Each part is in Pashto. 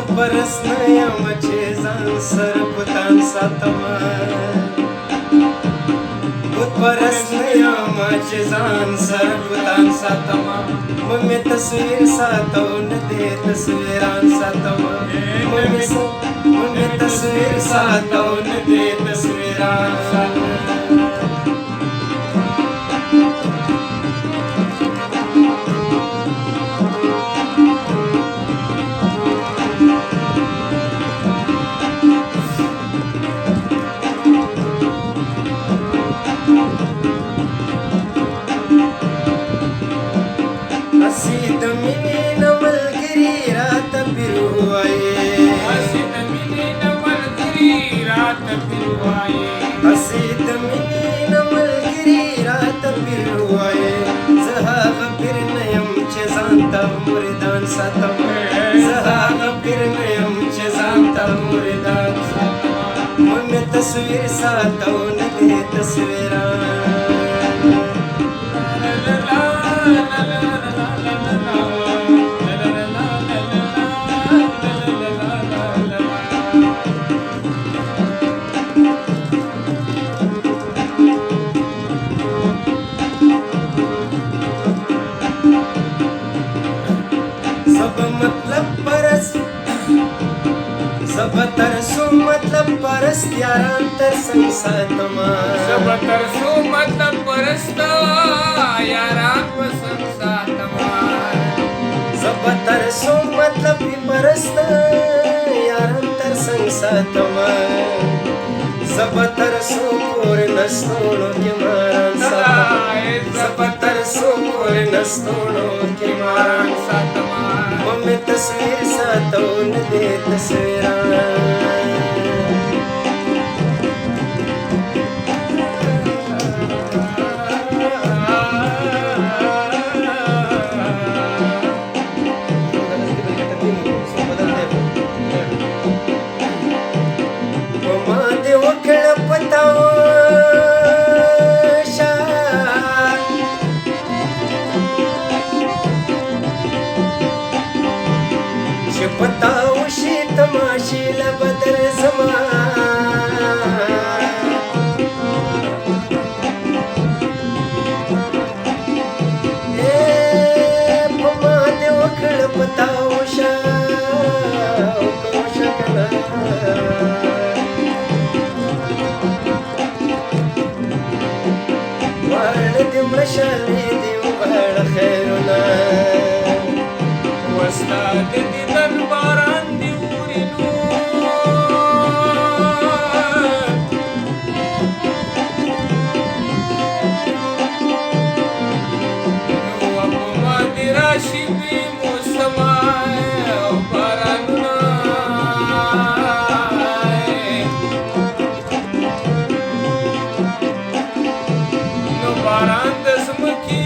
परस्न यामाचे जाण सरपतान सातमा परस्न यामाचे जाण सरपतान सातमा मम्मी तस्वीर सातवन दे तस्वीरान सातमा मम्मी तस्वीर सातवन दे तस्वीरान सातमा हसीत मिनी नवलगिरी रात फिरुआए हसीत मिनी नवलगिरी रात फिरुआए हसीत मिनी नवलगिरी रात फिरुआए जहाग फिरनयमचे जानता मुर्दान सातम जहाग फिरनयमचे जानता मुर्दान सातम मम्मी तस्वीर सातवन दे तस्वीरान सब तरसो मतलब परस्त यारांतर संसातमा सब तरसो मतलब परस्त यारांत संसातमा सब तरसो मतलब परस्त यारांतर संसातमा सब तरसो पूर्ण सोनो के मारान सातमा सब तरसो पूर्ण सोनो के मारान सातमा मम्मी तस्वीर सातवन दे तस्वीरान बताओ शीत माशील बदर जमा पमा देव खळ बताओ शकला वाळ दिम शाली देव बाळ खैरुना वस्ताद दरबारान दिवरिनो अपमा दिराशी बी मोसमाय बारानुना नो बारान दसमकी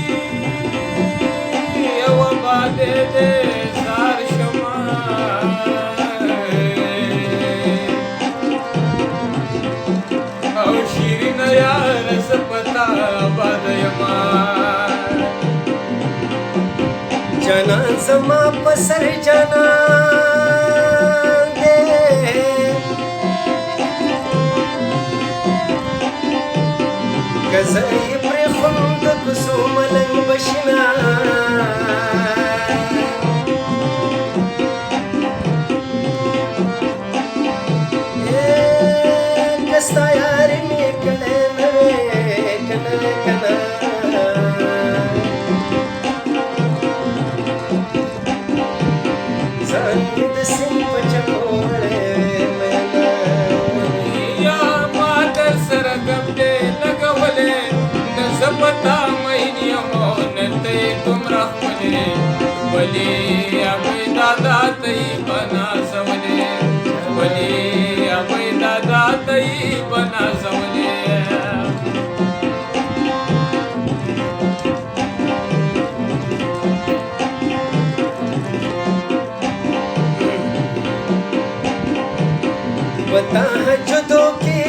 यव बादे दे जना जमा पसर जना दे गजई प्रेखुंद कुसुमलं बशना कस्ता यार में कले नवे कले कना पता महिनी होनते तुम रखले बली अबे दादा तई बना सवले बली अबे दादा तई बना सवले बता जुदो की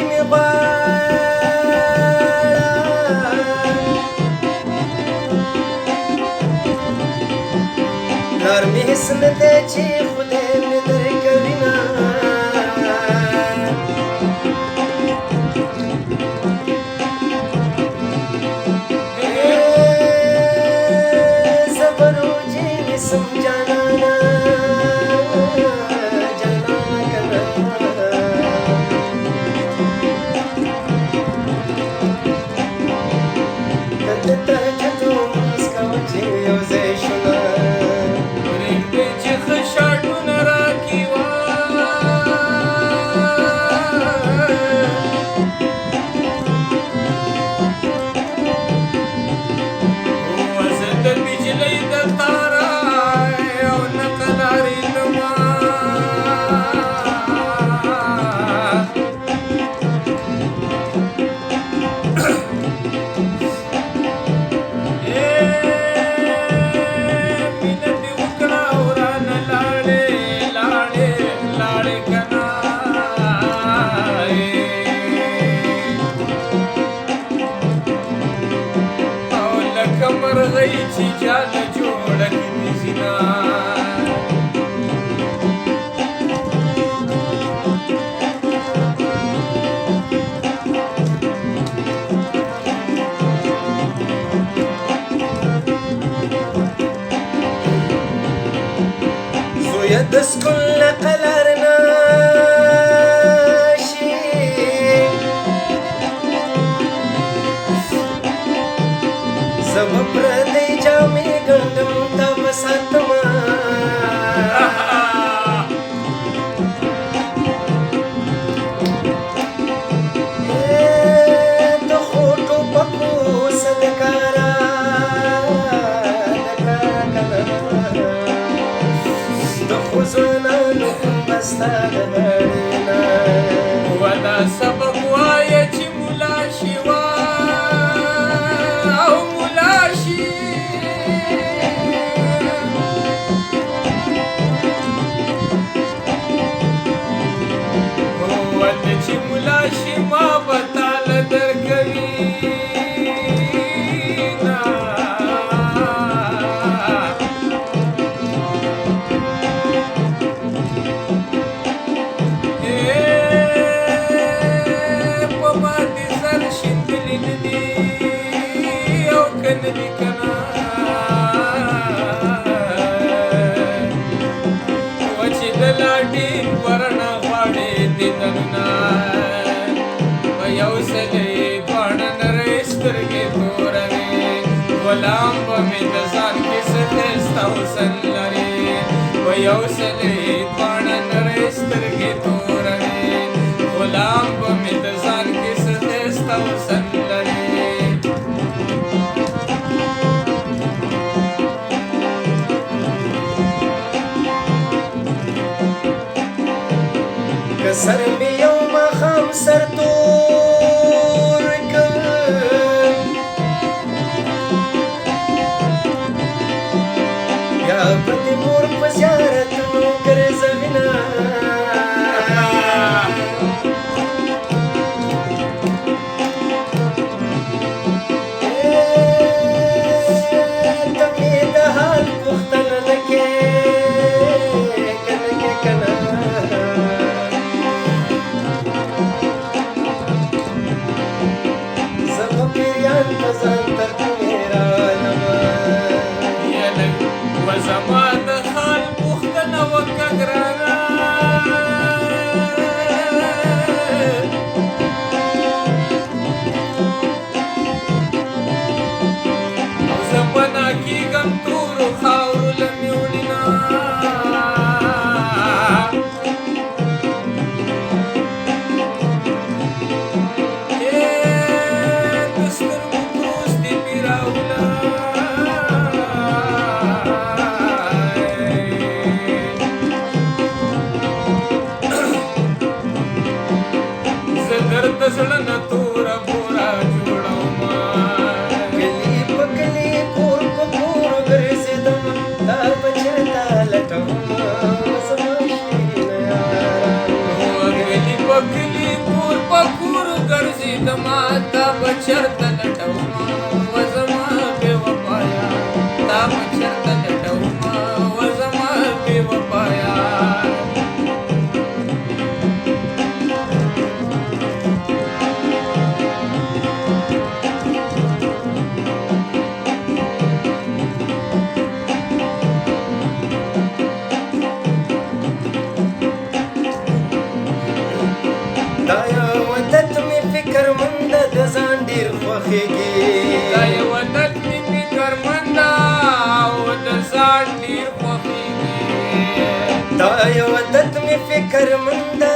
نرمی حسن دے چی خودے میں در کبھی يدسكن لقلرنا شي زما پردی جامې ګنډم تا بساتما د خوټو پکو صدکارا د خوزنانو بستا د غړینا ودا سبب وایه چې مولا شي وا او مولا شي ودا چې مولا شي ما به تاله درکوي غلام به مې د ځان کې ستستا حسن لري و یو سلې پاڼه نرۍ سترګې توروي غلام به مې د ځان کې ستستا حسن لري که سر مې یو ماښام سر تور کړ یا به د مور په زیارتونو ګرځوینه ته مې د حال پوښتنه نه کې که نه زه به پیریان ته ځان تر کومې رالمه وزما د حال پوښتنه وکړه ګرانه او زه پناه کېږم تورو خاورو له میوړینه د سترګو کروس دې مې راوله د زړه نه توره بوره جوړومه گلی په گلی کور په کور ګرځېدم تا به چېرته لټومه زما شیرینه یاره گلی په گلی کور په کور ګرځېدم تا به چېرته لټومه و زما بې وفایا تا به چېرته لټومه و زما بې وفایا دا یو عادت مې فکرمنده د ځان ډېر خوښېږي دا یو عادت مې فکرمنده او د ځان ډېر خوښېږي دا یو عادت مې فکرمنده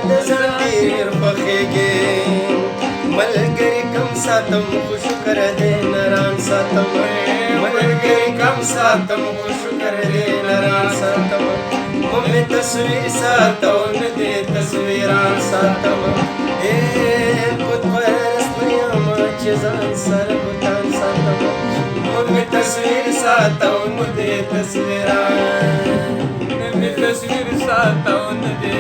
د ځان ډېر خوښېږي ملګري کم ساتم خو شکر دی نران ساتم ملګري کم ساتم خو شکر دی نران ساتم مې تصویر ساتو نه دې تصویران ساتم بت پرست نه یم چې ځان سره بتان ساتم مې تصویر ساتو نه دې تصویران مې تصویر ساتو نه دې